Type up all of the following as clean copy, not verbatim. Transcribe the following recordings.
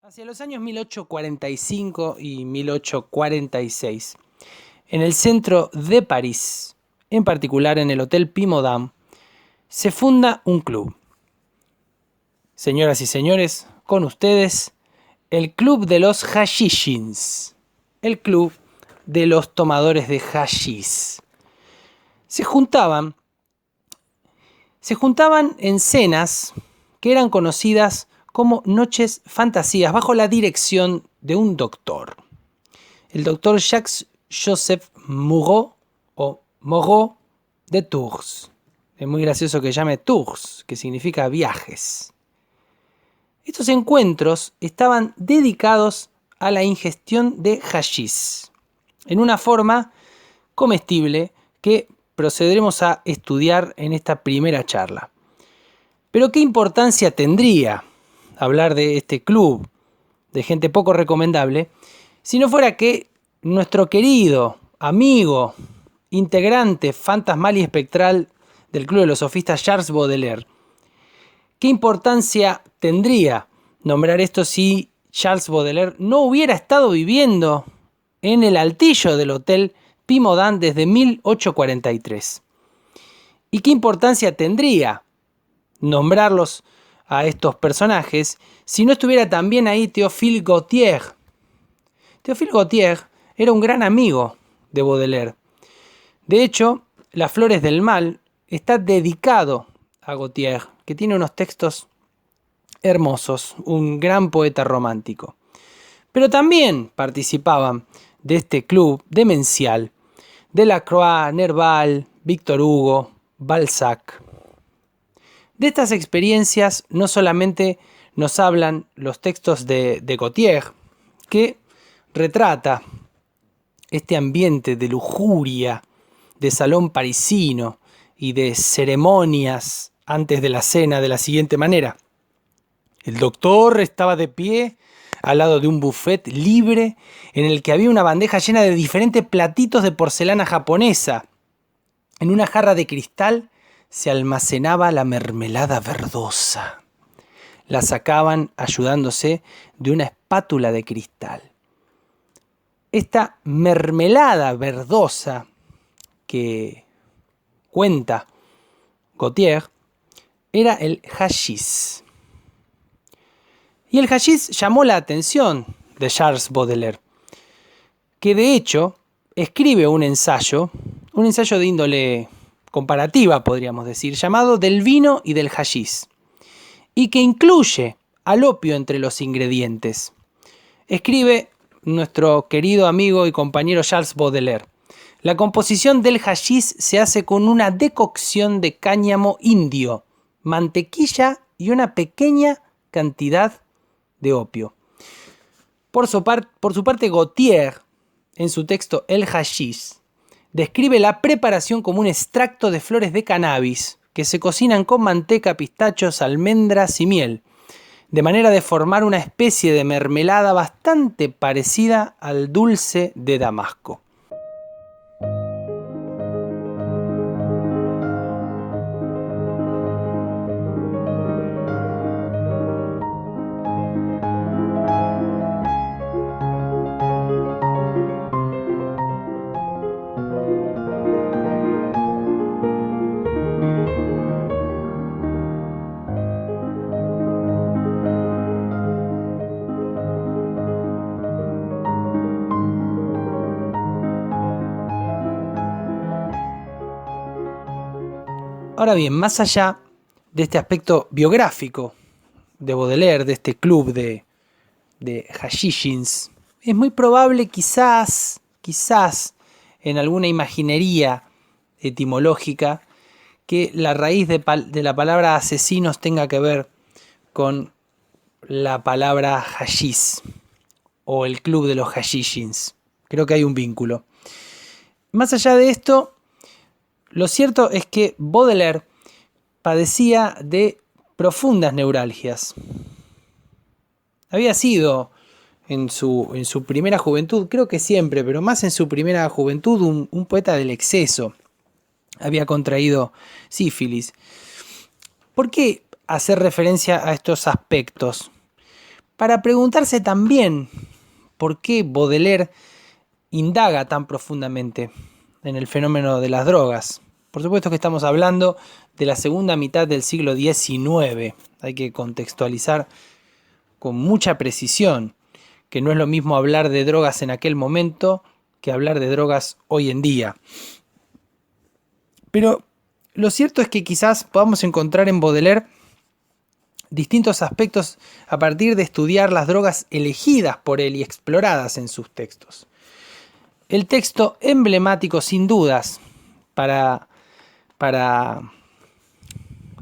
Hacia los años 1845 y 1846, en el centro de París, en particular en el Hotel Pimodam, se funda un club. Señoras y señores, con ustedes, el Club de los Hashishins, el Club de los Tomadores de Hashish. Se juntaban en cenas que eran conocidas como noches fantasías bajo la dirección de un doctor. El doctor Jacques-Joseph Moreau o Moreau de Tours. Es muy gracioso que llame Tours, que significa viajes. Estos encuentros estaban dedicados a la ingestión de hashish, en una forma comestible que procederemos a estudiar en esta primera charla. Pero ¿qué importancia tendría hablar de este club de gente poco recomendable si no fuera que nuestro querido amigo, integrante fantasmal y espectral del Club de los Sofistas, Charles Baudelaire? ¿Qué importancia tendría nombrar esto si Charles Baudelaire no hubiera estado viviendo en el altillo del Hotel Pimodam desde 1843? ¿Y qué importancia tendría nombrarlos a estos personajes si no estuviera también ahí Théophile Gautier? Théophile Gautier era un gran amigo de Baudelaire. De hecho, Las Flores del Mal está dedicado a Gautier, que tiene unos textos hermosos, un gran poeta romántico. Pero también participaban de este club demencial Delacroix, Nerval, Víctor Hugo, Balzac. De estas experiencias no solamente nos hablan los textos de Gautier, que retrata este ambiente de lujuria, de salón parisino y de ceremonias antes de la cena de la siguiente manera. El doctor estaba de pie al lado de un buffet libre en el que había una bandeja llena de diferentes platitos de porcelana japonesa. En una jarra de cristal se almacenaba la mermelada verdosa. La sacaban ayudándose de una espátula de cristal. Esta mermelada verdosa que cuenta Gautier era el hashish. Y el hashish llamó la atención de Charles Baudelaire, que de hecho escribe un ensayo de índole comparativa, podríamos decir, llamado Del vino y del hashish, y que incluye al opio entre los ingredientes. Escribe nuestro querido amigo y compañero Charles Baudelaire: la composición del hashish se hace con una decocción de cáñamo indio, mantequilla y una pequeña cantidad de opio. Por su parte, Gautier, en su texto El hashish, describe la preparación como un extracto de flores de cannabis que se cocinan con manteca, pistachos, almendras y miel, de manera de formar una especie de mermelada bastante parecida al dulce de Damasco. Ahora bien, más allá de este aspecto biográfico de Baudelaire, de este club de hashishins, es muy probable quizás en alguna imaginería etimológica que la raíz de la palabra asesinos tenga que ver con la palabra hashish o el club de los hashishins. Creo que hay un vínculo. Más allá de esto, lo cierto es que Baudelaire padecía de profundas neuralgias. Había sido en su primera juventud, creo que siempre, pero más en su primera juventud, un poeta del exceso. Había contraído sífilis. ¿Por qué hacer referencia a estos aspectos? para preguntarse también por qué Baudelaire indaga tan profundamente en el fenómeno de las drogas. Por supuesto que estamos hablando de la segunda mitad del siglo XIX. Hay que contextualizar con mucha precisión que no es lo mismo hablar de drogas en aquel momento que hablar de drogas hoy en día. Pero lo cierto es que quizás podamos encontrar en Baudelaire distintos aspectos a partir de estudiar las drogas elegidas por él y exploradas en sus textos. El texto emblemático, sin dudas, para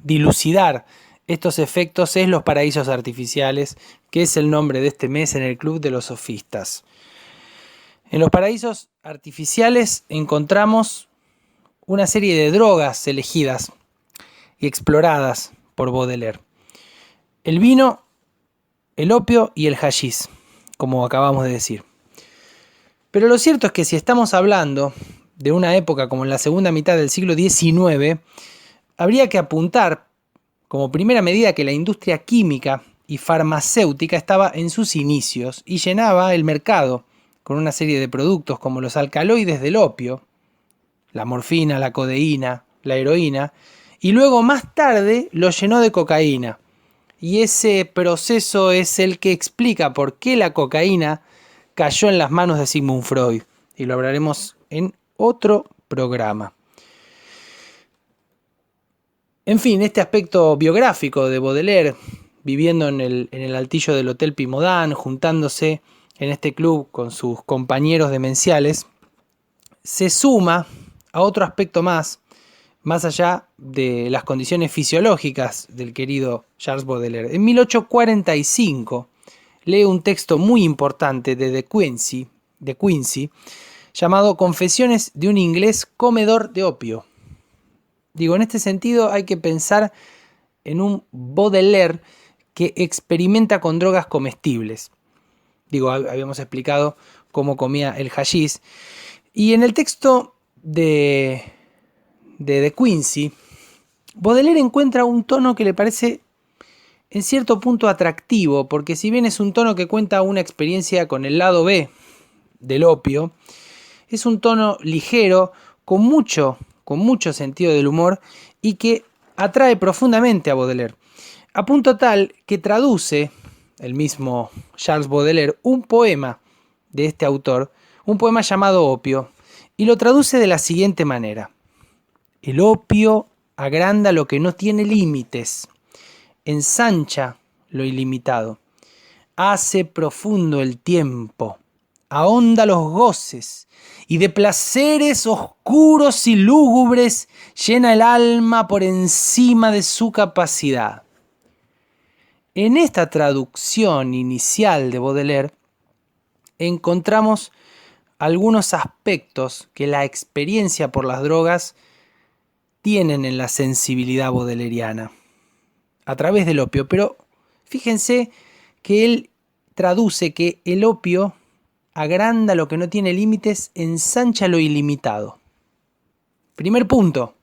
dilucidar estos efectos es Los Paraísos Artificiales, que es el nombre de este mes en el Club de los Sofistas. En Los Paraísos Artificiales encontramos una serie de drogas elegidas y exploradas por Baudelaire. El vino, el opio y el hashish, como acabamos de decir. Pero lo cierto es que si estamos hablando de una época como en la segunda mitad del siglo XIX, habría que apuntar como primera medida que la industria química y farmacéutica estaba en sus inicios y llenaba el mercado con una serie de productos como los alcaloides del opio, la morfina, la codeína, la heroína, y luego más tarde lo llenó de cocaína. Y ese proceso es el que explica por qué la cocaína cayó en las manos de Sigmund Freud. Y lo hablaremos en otro programa. En fin, este aspecto biográfico de Baudelaire, viviendo en el altillo del Hotel Pimodan, juntándose en este club con sus compañeros demenciales, se suma a otro aspecto más allá de las condiciones fisiológicas del querido Charles Baudelaire. En 1845 lee un texto muy importante de Quincy, llamado Confesiones de un inglés comedor de opio. Digo, en este sentido hay que pensar en un Baudelaire que experimenta con drogas comestibles. Digo, habíamos explicado cómo comía el hashish. Y en el texto de Quincy, Baudelaire encuentra un tono que le parece en cierto punto atractivo, porque si bien es un tono que cuenta una experiencia con el lado B del opio, es un tono ligero, con mucho sentido del humor y que atrae profundamente a Baudelaire, a punto tal que traduce el mismo Charles Baudelaire un poema de este autor, un poema llamado Opio, y lo traduce de la siguiente manera: el opio agranda lo que no tiene límites, ensancha lo ilimitado, hace profundo el tiempo, ahonda los goces y de placeres oscuros y lúgubres llena el alma por encima de su capacidad. En esta traducción inicial de Baudelaire encontramos algunos aspectos que la experiencia por las drogas tienen en la sensibilidad baudeleriana a través del opio, pero fíjense que él traduce que el opio agranda lo que no tiene límites, ensancha lo ilimitado. Primer punto,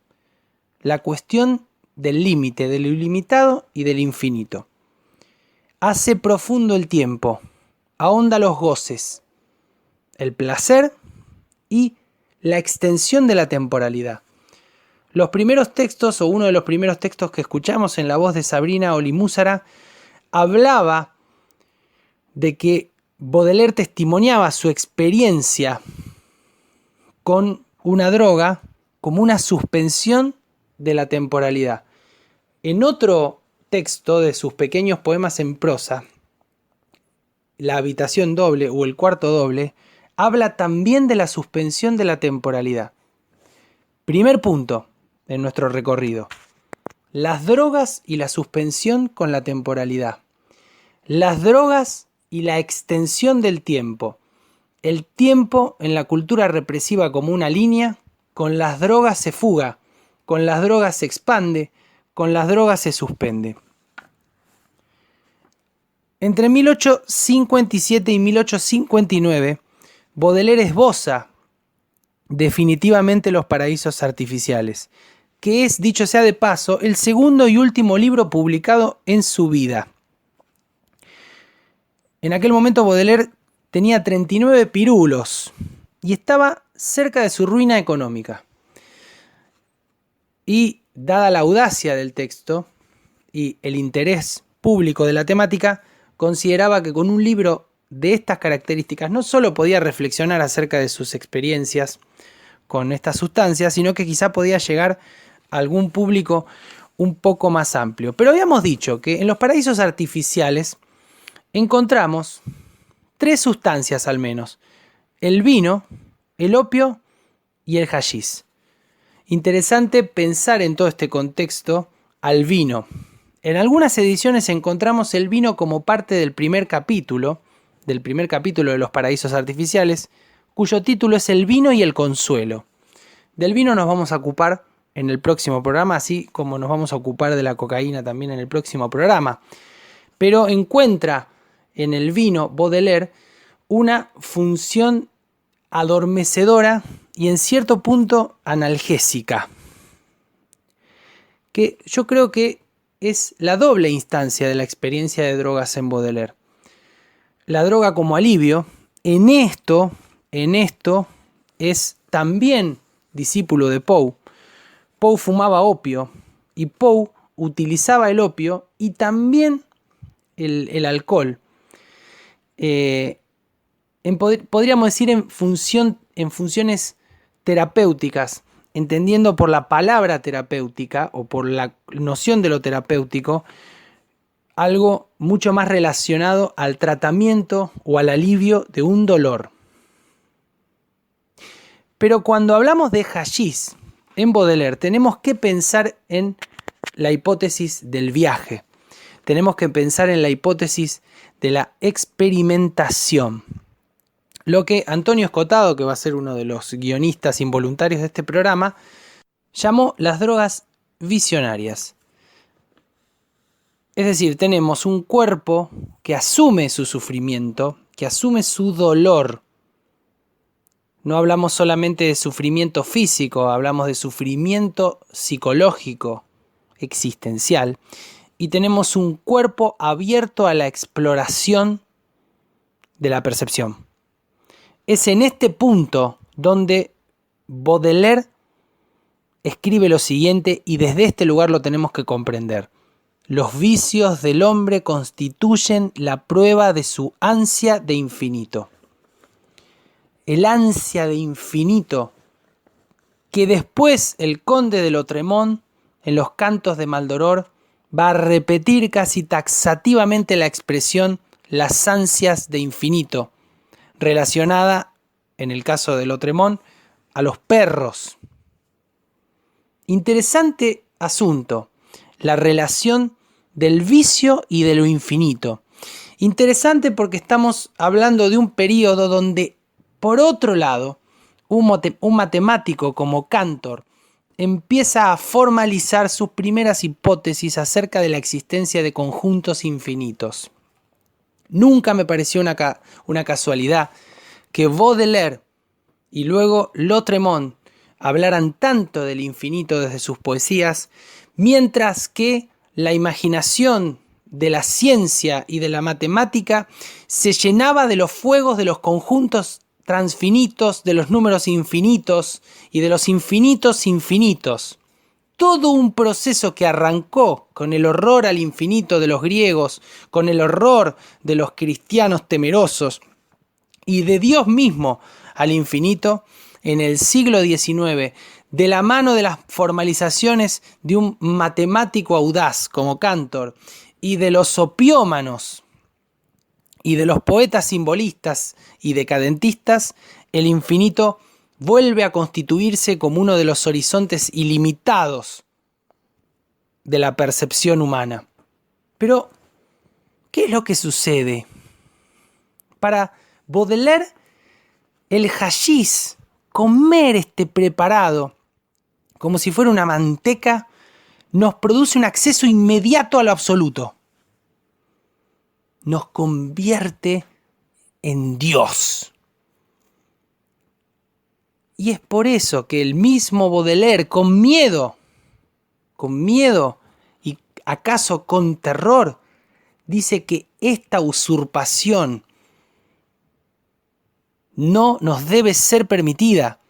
la cuestión del límite, de lo ilimitado y del infinito. Hace profundo el tiempo, ahonda los goces, el placer y la extensión de la temporalidad. Los primeros textos, o uno de los primeros textos que escuchamos en la voz de Sabrina Olimúzara, hablaba de que Baudelaire testimoniaba su experiencia con una droga como una suspensión de la temporalidad. En otro texto de sus pequeños poemas en prosa, La habitación doble o El cuarto doble, habla también de la suspensión de la temporalidad. Primer punto en nuestro recorrido: las drogas y la suspensión con la temporalidad. Las drogas y la extensión del tiempo. El tiempo en la cultura represiva como una línea, con las drogas se fuga, con las drogas se expande, con las drogas se suspende. Entre 1857 y 1859, Baudelaire esboza definitivamente Los Paraísos Artificiales, que es, dicho sea de paso, el segundo y último libro publicado en su vida. En aquel momento Baudelaire tenía 39 pirulos y estaba cerca de su ruina económica. Y dada la audacia del texto y el interés público de la temática, consideraba que con un libro de estas características no solo podía reflexionar acerca de sus experiencias con estas sustancias, sino que quizá podía llegar a algún público un poco más amplio. Pero habíamos dicho que en los paraísos artificiales encontramos 3 sustancias al menos: el vino, el opio y el hashish. Interesante pensar en todo este contexto al vino. En algunas ediciones encontramos el vino como parte del primer capítulo de los paraísos artificiales, cuyo título es El vino y el consuelo. Del vino nos vamos a ocupar en el próximo programa, así como nos vamos a ocupar de la cocaína también en el próximo programa. Pero encuentra en el vino Baudelaire una función adormecedora y en cierto punto analgésica, que yo creo que es la doble instancia de la experiencia de drogas en Baudelaire. La droga como alivio, en esto es también discípulo de Poe. Poe fumaba opio y Poe utilizaba el opio y también el alcohol. Podríamos decir en funciones terapéuticas, entendiendo por la palabra terapéutica o por la noción de lo terapéutico algo mucho más relacionado al tratamiento o al alivio de un dolor. Pero cuando hablamos de hashish en Baudelaire, tenemos que pensar en la hipótesis del viaje. Tenemos que pensar en la hipótesis de la experimentación. Lo que Antonio Escotado, que va a ser uno de los guionistas involuntarios de este programa, llamó las drogas visionarias. Es decir, tenemos un cuerpo que asume su sufrimiento, que asume su dolor. No hablamos solamente de sufrimiento físico, hablamos de sufrimiento psicológico, existencial. Y tenemos un cuerpo abierto a la exploración de la percepción. Es en este punto donde Baudelaire escribe lo siguiente, y desde este lugar lo tenemos que comprender. Los vicios del hombre constituyen la prueba de su ansia de infinito. El ansia de infinito que después el conde de Lautréamont, en los cantos de Maldoror, va a repetir casi taxativamente la expresión las ansias de infinito, relacionada, en el caso de Lautréamont, a los perros. Interesante asunto, la relación del vicio y de lo infinito. Interesante porque estamos hablando de un periodo donde, por otro lado, un matemático como Cantor empieza a formalizar sus primeras hipótesis acerca de la existencia de conjuntos infinitos. Nunca me pareció una casualidad que Baudelaire y luego Lautréamont hablaran tanto del infinito desde sus poesías, mientras que la imaginación de la ciencia y de la matemática se llenaba de los fuegos de los conjuntos transfinitos, de los números infinitos y de los infinitos infinitos. Todo un proceso que arrancó con el horror al infinito de los griegos, con el horror de los cristianos temerosos y de Dios mismo al infinito en el siglo XIX, de la mano de las formalizaciones de un matemático audaz como Cantor y de los opiómanos y de los poetas simbolistas y decadentistas, el infinito vuelve a constituirse como uno de los horizontes ilimitados de la percepción humana. Pero, ¿qué es lo que sucede? Para Baudelaire, el hashish, comer este preparado, como si fuera una manteca, nos produce un acceso inmediato a lo absoluto. Nos convierte en Dios. Y es por eso que el mismo Baudelaire, con miedo y acaso con terror, dice que esta usurpación no nos debe ser permitida.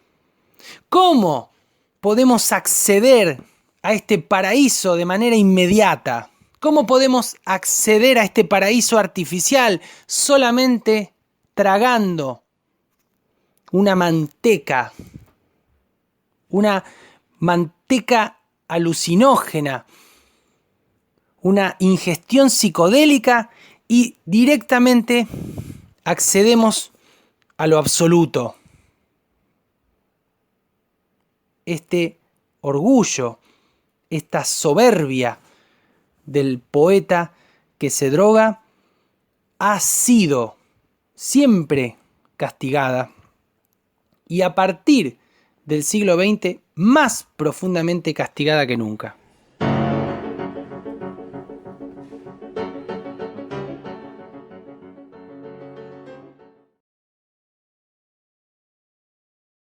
¿Cómo podemos acceder a este paraíso de manera inmediata? ¿Cómo podemos acceder a este paraíso artificial solamente tragando una manteca alucinógena, una ingestión psicodélica y directamente accedemos a lo absoluto? Este orgullo, esta soberbia del poeta que se droga ha sido siempre castigada y a partir del siglo XX más profundamente castigada que nunca.